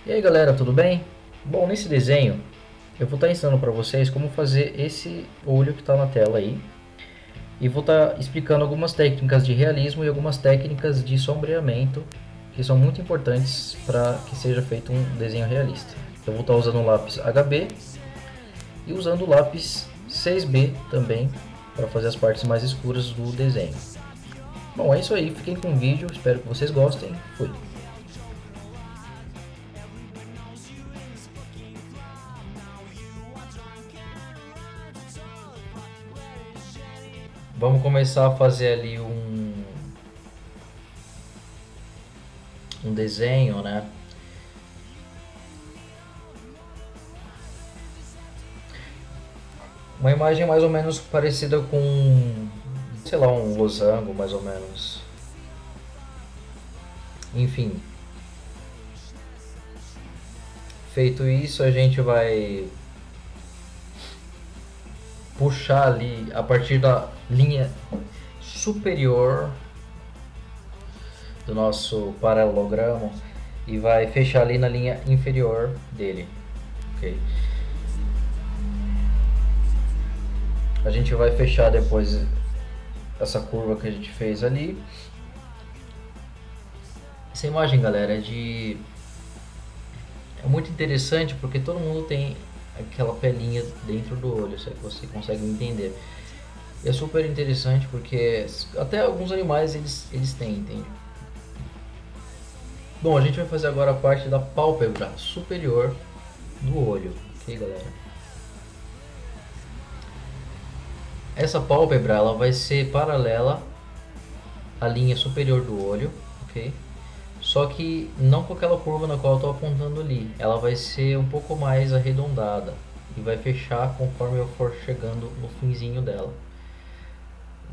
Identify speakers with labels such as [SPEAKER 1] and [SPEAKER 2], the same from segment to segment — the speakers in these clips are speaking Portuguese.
[SPEAKER 1] E aí galera, tudo bem? Bom, nesse desenho eu vou estar ensinando para vocês como fazer esse olho que está na tela aí. E vou estar explicando algumas técnicas de realismo e algumas técnicas de sombreamento que são muito importantes para que seja feito um desenho realista. Eu vou estar usando o lápis HB e usando o lápis 6B também para fazer as partes mais escuras do desenho. Bom, é isso aí, fiquem com o vídeo, espero que vocês gostem. Fui! Vamos começar a fazer ali um desenho, né? Uma imagem mais ou menos parecida com, sei lá, um losango, mais ou menos. Enfim. Feito isso, a gente vai puxar ali a partir da linha superior do nosso paralelogramo e vai fechar ali na linha inferior dele, ok? A gente vai fechar depois essa curva que a gente fez ali. Essa imagem, galera, é muito interessante porque todo mundo tem aquela pelinha dentro do olho, se é que você consegue entender. E é super interessante porque até alguns animais eles têm, entende? Bom, a gente vai fazer agora a parte da pálpebra superior do olho, ok, galera? Essa pálpebra ela vai ser paralela à linha superior do olho, ok? Só que não com aquela curva na qual eu estou apontando ali. Ela vai ser um pouco mais arredondada e vai fechar conforme eu for chegando no finzinho dela.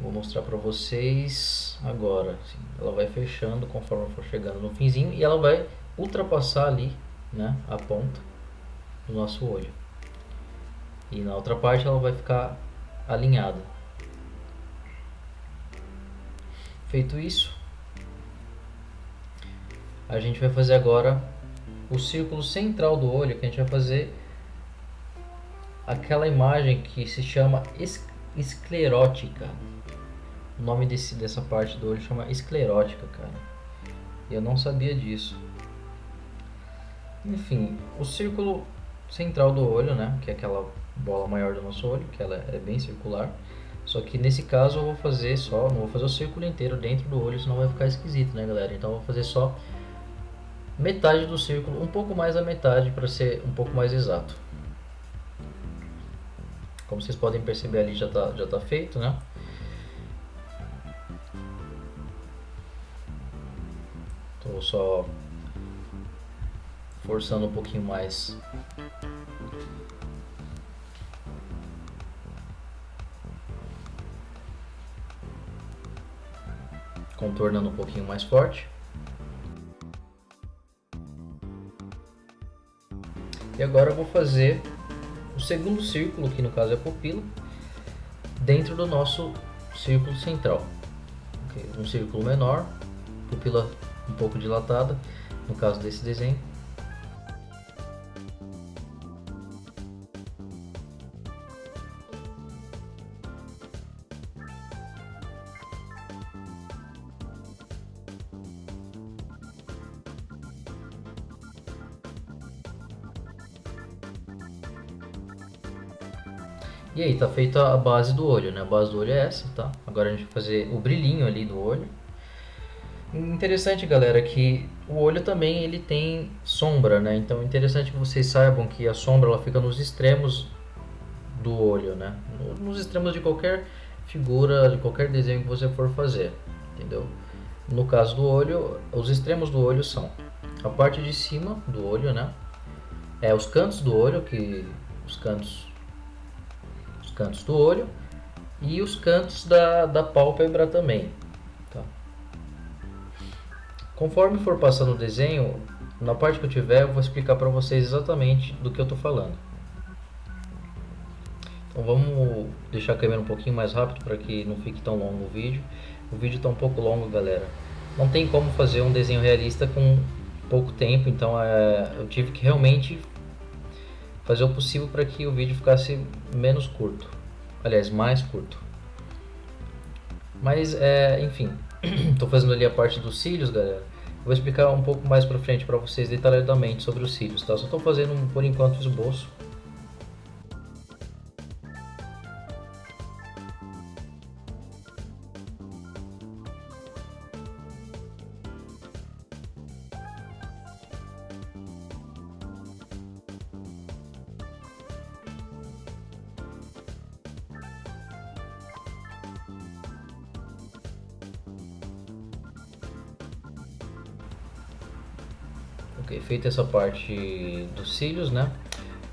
[SPEAKER 1] Vou mostrar para vocês agora. Assim, ela vai fechando conforme eu for chegando no finzinho e ela vai ultrapassar ali, né, a ponta do nosso olho. E na outra parte ela vai ficar alinhada. Feito isso, a gente vai fazer agora o círculo central do olho, que a gente vai fazer aquela imagem que se chama esclerótica. O nome dessa parte do olho chama esclerótica, cara. E eu não sabia disso. Enfim, o círculo central do olho, né, que é aquela bola maior do nosso olho, que ela é bem circular. Só que nesse caso eu vou fazer só, não vou fazer o círculo inteiro dentro do olho, senão vai ficar esquisito, né, galera? Então eu vou fazer só metade do círculo, um pouco mais da metade para ser um pouco mais exato. Como vocês podem perceber ali já tá feito, né? Estou só forçando um pouquinho mais. Contornando um pouquinho mais forte. E agora eu vou fazer o segundo círculo, que no caso é a pupila, dentro do nosso círculo central. Okay? Um círculo menor, pupila um pouco dilatada, no caso desse desenho. E aí, tá feita a base do olho, né? A base do olho é essa, tá? Agora a gente vai fazer o brilhinho ali do olho. Interessante, galera, que o olho também ele tem sombra, né? Então é interessante que vocês saibam que a sombra ela fica nos extremos do olho, né? Nos extremos de qualquer figura, de qualquer desenho que você for fazer, entendeu? No caso do olho, os extremos do olho são a parte de cima do olho, né? Os cantos do olho, os cantos do olho e os cantos da pálpebra também, tá? Conforme for passando o desenho, na parte que eu tiver eu vou explicar para vocês exatamente do que eu tô falando. Então vamos deixar a câmera um pouquinho mais rápido para que não fique tão longo o vídeo. O vídeo está um pouco longo, galera. Não tem como fazer um desenho realista com pouco tempo, então eu tive que realmente fazer o possível para que o vídeo ficasse menos curto, aliás, mais curto. Mas enfim, estou fazendo ali a parte dos cílios, galera. Vou explicar um pouco mais pra frente para vocês detalhadamente sobre os cílios, tá? Só estou fazendo por enquanto o esboço. Ok, feita essa parte dos cílios, né?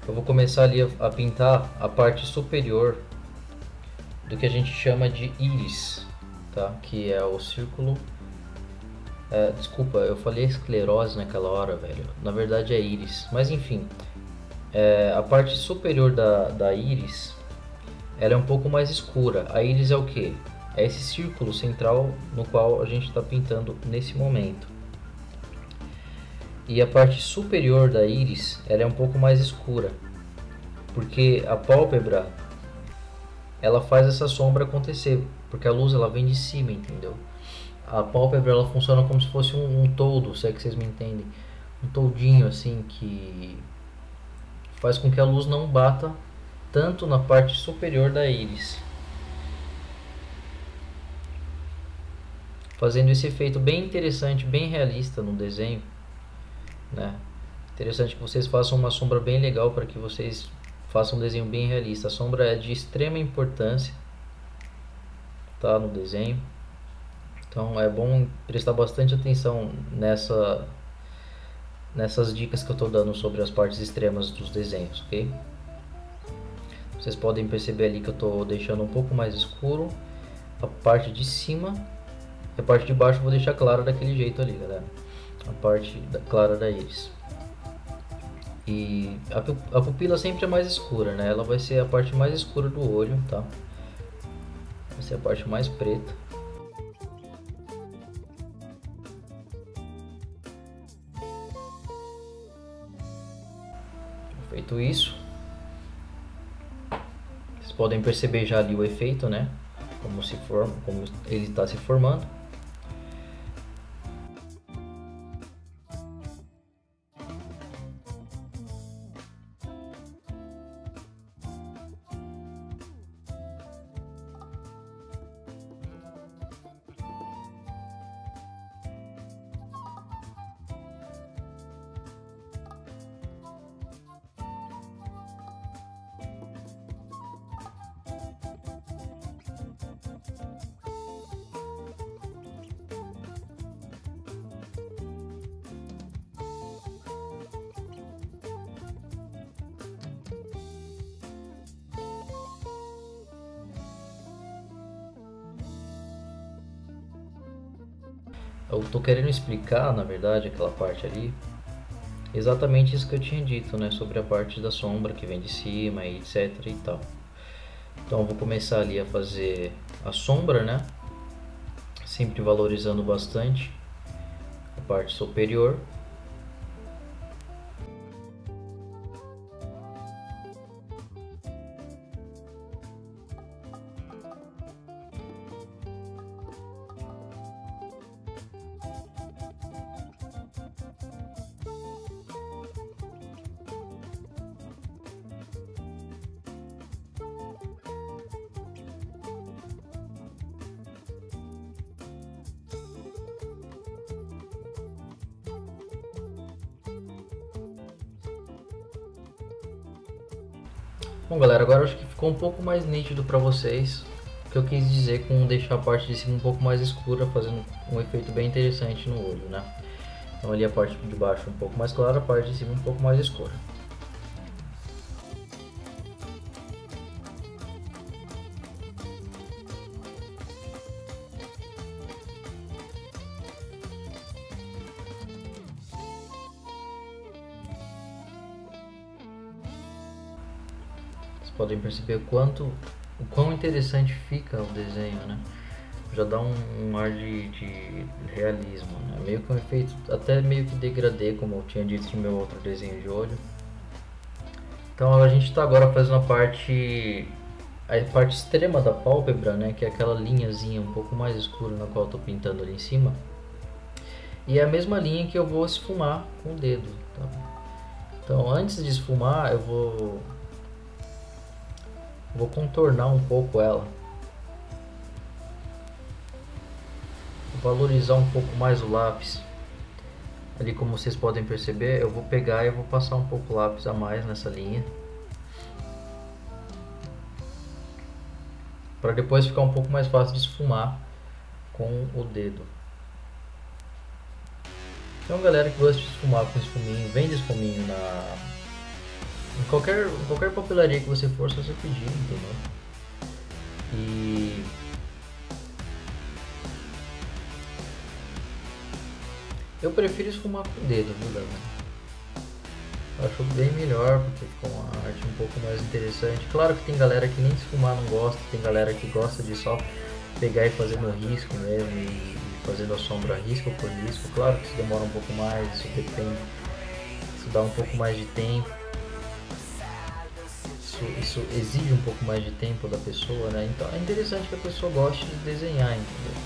[SPEAKER 1] Eu vou começar ali a pintar a parte superior do que a gente chama de íris, tá? Que é o círculo. Desculpa, eu falei esclerose naquela hora, velho. Na verdade é íris, mas enfim, a parte superior da íris, ela é um pouco mais escura. A íris é o que? É esse círculo central no qual a gente está pintando nesse momento. E a parte superior da íris, ela é um pouco mais escura, porque a pálpebra, ela faz essa sombra acontecer, porque a luz ela vem de cima, entendeu? A pálpebra ela funciona como se fosse um toldo, se é que vocês me entendem, um toldinho assim que faz com que a luz não bata tanto na parte superior da íris, fazendo esse efeito bem interessante, bem realista no desenho, né? Interessante que vocês façam uma sombra bem legal para que vocês façam um desenho bem realista. A sombra é de extrema importância, tá, no desenho. Então é bom prestar bastante atenção nessas dicas que eu estou dando sobre as partes extremas dos desenhos, ok? Vocês podem perceber ali que eu estou deixando um pouco mais escuro a parte de cima, e a parte de baixo eu vou deixar clara daquele jeito ali, galera. A parte clara da íris. E a pupila sempre é mais escura, né? Ela vai ser a parte mais escura do olho, tá? Vai ser a parte mais preta. Feito isso, vocês podem perceber já ali o efeito, né? Como ele está se formando. Eu tô querendo explicar, na verdade, aquela parte ali, exatamente isso que eu tinha dito, né, sobre a parte da sombra que vem de cima e etc e tal. Então eu vou começar ali a fazer a sombra, né, sempre valorizando bastante a parte superior. Bom, galera, agora acho que ficou um pouco mais nítido para vocês o que eu quis dizer com deixar a parte de cima um pouco mais escura, fazendo um efeito bem interessante no olho, né? Então ali a parte de baixo um pouco mais clara, a parte de cima um pouco mais escura. Podem perceber o quão interessante fica o desenho, né? já dá um ar de realismo, né? Meio que um efeito, até meio que degradê, como eu tinha dito no meu outro desenho de olho. Então a gente está agora fazendo a parte extrema da pálpebra, né? Que é aquela linhazinha um pouco mais escura na qual eu estou pintando ali em cima. E é a mesma linha que eu vou esfumar com o dedo, tá? Então antes de esfumar eu vou contornar um pouco ela, valorizar um pouco mais o lápis. Ali, como vocês podem perceber, eu vou pegar e vou passar um pouco lápis a mais nessa linha, para depois ficar um pouco mais fácil de esfumar com o dedo. Então, galera que gosta de esfumar com esfuminho, vende esfuminho em qualquer papelaria que você for, só você pedir, entendeu? E eu prefiro esfumar com o dedo, viu, galera? Eu acho bem melhor, porque fica uma arte um pouco mais interessante. Claro que tem galera que nem esfumar não gosta, tem galera que gosta de só pegar e fazer no risco mesmo, e fazendo a sombra risco por risco. Claro que isso demora um pouco mais, isso depende, isso dá um pouco mais de tempo, isso exige um pouco mais de tempo da pessoa, né? Então é interessante que a pessoa goste de desenhar, entendeu?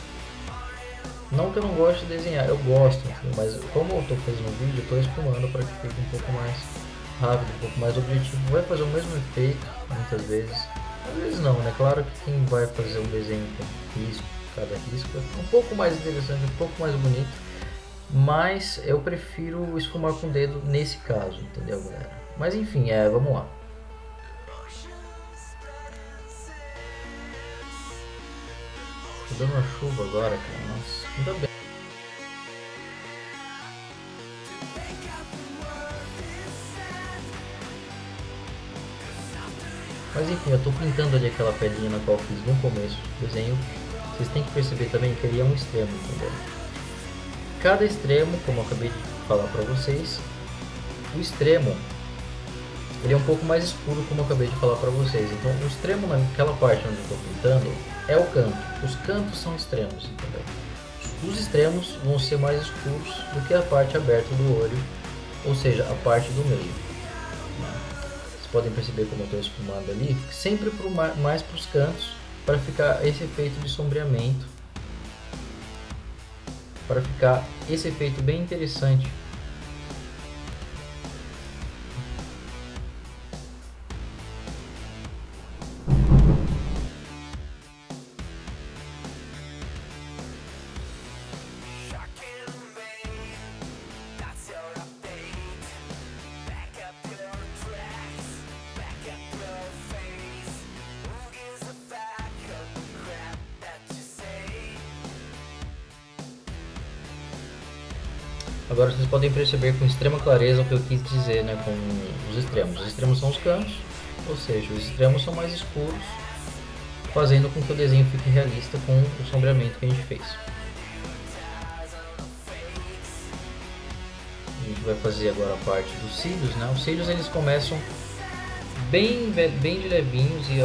[SPEAKER 1] Não que eu não goste de desenhar, eu gosto, assim, mas como eu estou fazendo um vídeo, eu estou esfumando para que fique um pouco mais rápido, um pouco mais objetivo. Vai fazer o mesmo efeito, muitas vezes. Às vezes não, né? Claro que quem vai fazer um desenho com risco, cada risco, é um pouco mais interessante, um pouco mais bonito. Mas eu prefiro esfumar com o dedo nesse caso, entendeu, galera? Mas enfim, vamos lá. Tô dando uma chuva agora, cara. Nossa, ainda bem. Mas enfim, eu tô pintando ali aquela pelinha na qual eu fiz no começo do desenho. Vocês têm que perceber também que ele é um extremo, entendeu? Cada extremo, como eu acabei de falar para vocês, o extremo ele é um pouco mais escuro, como eu acabei de falar para vocês. Então, o extremo naquela parte onde eu estou pintando é o canto. Os cantos são extremos, entendeu? Os extremos vão ser mais escuros do que a parte aberta do olho, ou seja, a parte do meio. Vocês podem perceber como eu estou esfumando ali, sempre mais para os cantos, para ficar esse efeito de sombreamento, para ficar esse efeito bem interessante. Agora vocês podem perceber com extrema clareza o que eu quis dizer, né, com os extremos. Os extremos são os cantos, ou seja, os extremos são mais escuros, fazendo com que o desenho fique realista com o sombreamento que a gente fez. A gente vai fazer agora a parte dos cílios, né? Os cílios eles começam bem de levinhos e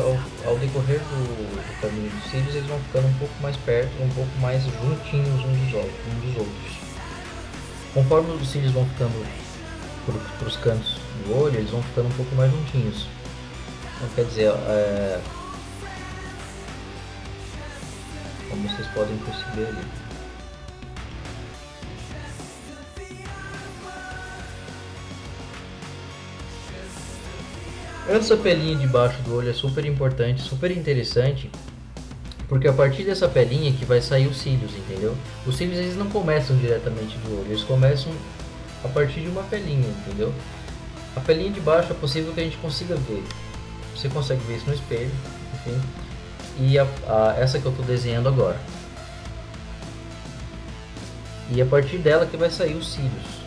[SPEAKER 1] ao decorrer do caminho dos cílios eles vão ficando um pouco mais perto, um pouco mais juntinhos uns dos outros. Conforme os cílios vão ficando para os cantos do olho, eles vão ficando um pouco mais juntinhos. Então, quer dizer, como vocês podem perceber ali. Essa pelinha de baixo do olho é super importante, super interessante, porque a partir dessa pelinha que vai sair os cílios, entendeu? Os cílios eles não começam diretamente do olho, eles começam a partir de uma pelinha, entendeu? A pelinha de baixo é possível que a gente consiga ver. Você consegue ver isso no espelho, enfim. E essa que eu estou desenhando agora. E a partir dela que vai sair os cílios.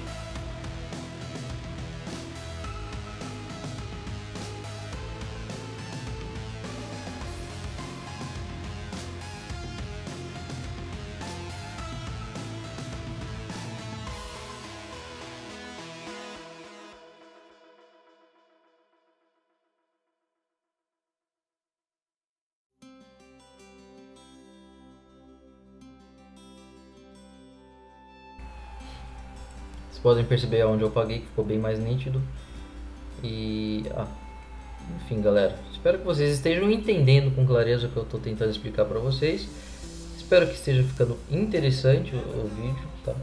[SPEAKER 1] podem perceber onde eu apaguei, que ficou bem mais nítido. E enfim, galera, espero que vocês estejam entendendo com clareza o que eu estou tentando explicar para vocês. Espero que esteja ficando interessante o vídeo, tá?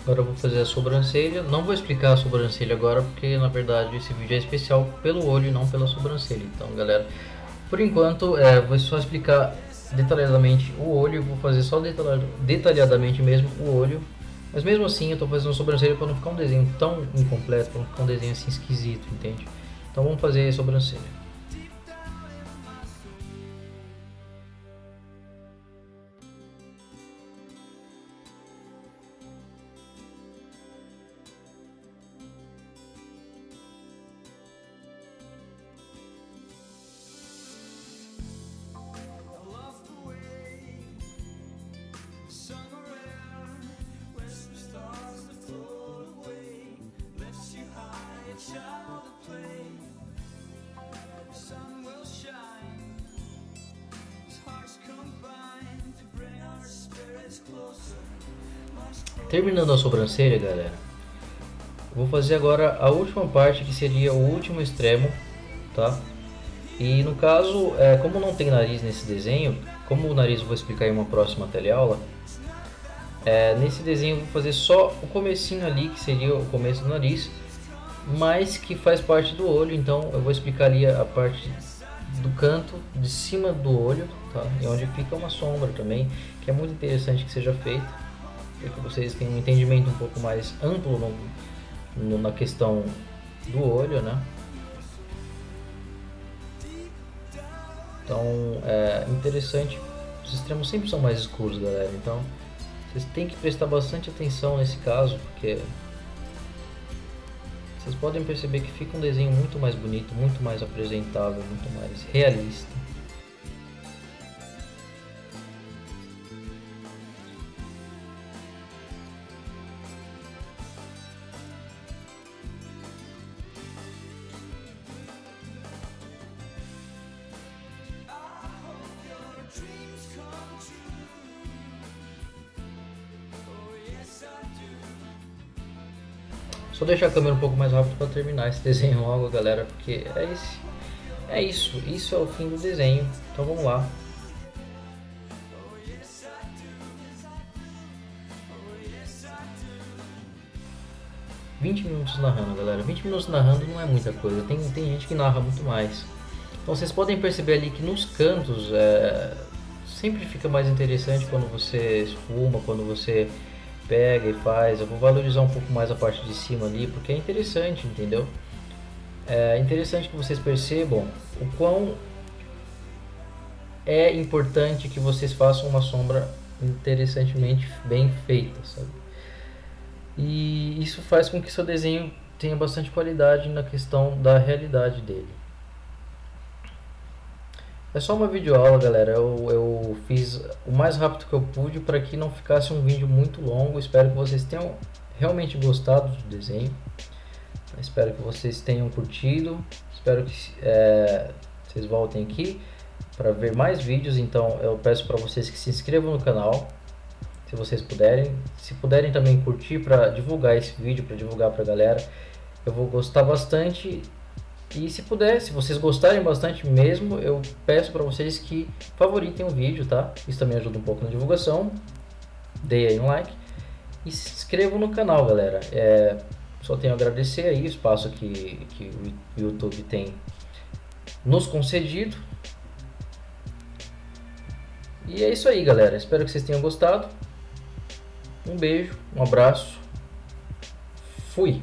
[SPEAKER 1] Agora eu vou fazer a sobrancelha. Não vou explicar a sobrancelha agora, porque na verdade esse vídeo é especial pelo olho e não pela sobrancelha. Então, galera, por enquanto vou só explicar detalhadamente o olho. Vou fazer só detalhadamente mesmo o olho. Mas mesmo assim eu estou fazendo a sobrancelha para não ficar um desenho tão incompleto, para não ficar um desenho assim esquisito, entende? Então vamos fazer a sobrancelha. Terminando a sobrancelha, galera, vou fazer agora a última parte, que seria o último extremo, tá? E no caso, como não tem nariz nesse desenho, como o nariz eu vou explicar em uma próxima teleaula, nesse desenho eu vou fazer só o comecinho ali, que seria o começo do nariz, mas que faz parte do olho. Então eu vou explicar ali a parte do canto de cima do olho, tá? E onde fica uma sombra também, que é muito interessante que seja feita, para que vocês tenham um entendimento um pouco mais amplo na questão do olho, né? Então é interessante, os extremos sempre são mais escuros, galera, então vocês têm que prestar bastante atenção nesse caso, porque vocês podem perceber que fica um desenho muito mais bonito, muito mais apresentável, muito mais realista. Só deixar a câmera um pouco mais rápido para terminar esse desenho logo, galera, porque isso é o fim do desenho. Então vamos lá. ...20 minutos narrando, galera. 20 minutos narrando não é muita coisa. Tem gente que narra muito mais. Então vocês podem perceber ali que nos cantos sempre fica mais interessante quando você esfuma, quando você pega e faz. Eu vou valorizar um pouco mais a parte de cima ali, porque é interessante, entendeu? É interessante que vocês percebam o quão é importante que vocês façam uma sombra interessantemente bem feita, sabe? E isso faz com que seu desenho tenha bastante qualidade na questão da realidade dele. É só uma videoaula, galera. Eu fiz o mais rápido que eu pude para que não ficasse um vídeo muito longo. Espero que vocês tenham realmente gostado do desenho. Espero que vocês tenham curtido. Espero que vocês voltem aqui para ver mais vídeos. Então eu peço para vocês que se inscrevam no canal, se vocês puderem. Se puderem também curtir para divulgar esse vídeo, para divulgar para a galera, eu vou gostar bastante. E se puder, se vocês gostarem bastante mesmo, eu peço para vocês que favoritem o vídeo, tá? Isso também ajuda um pouco na divulgação. Deem aí um like e se inscrevam no canal, galera. Só tenho a agradecer aí o espaço que o YouTube tem nos concedido. E é isso aí, galera. Espero que vocês tenham gostado. Um beijo, um abraço. Fui!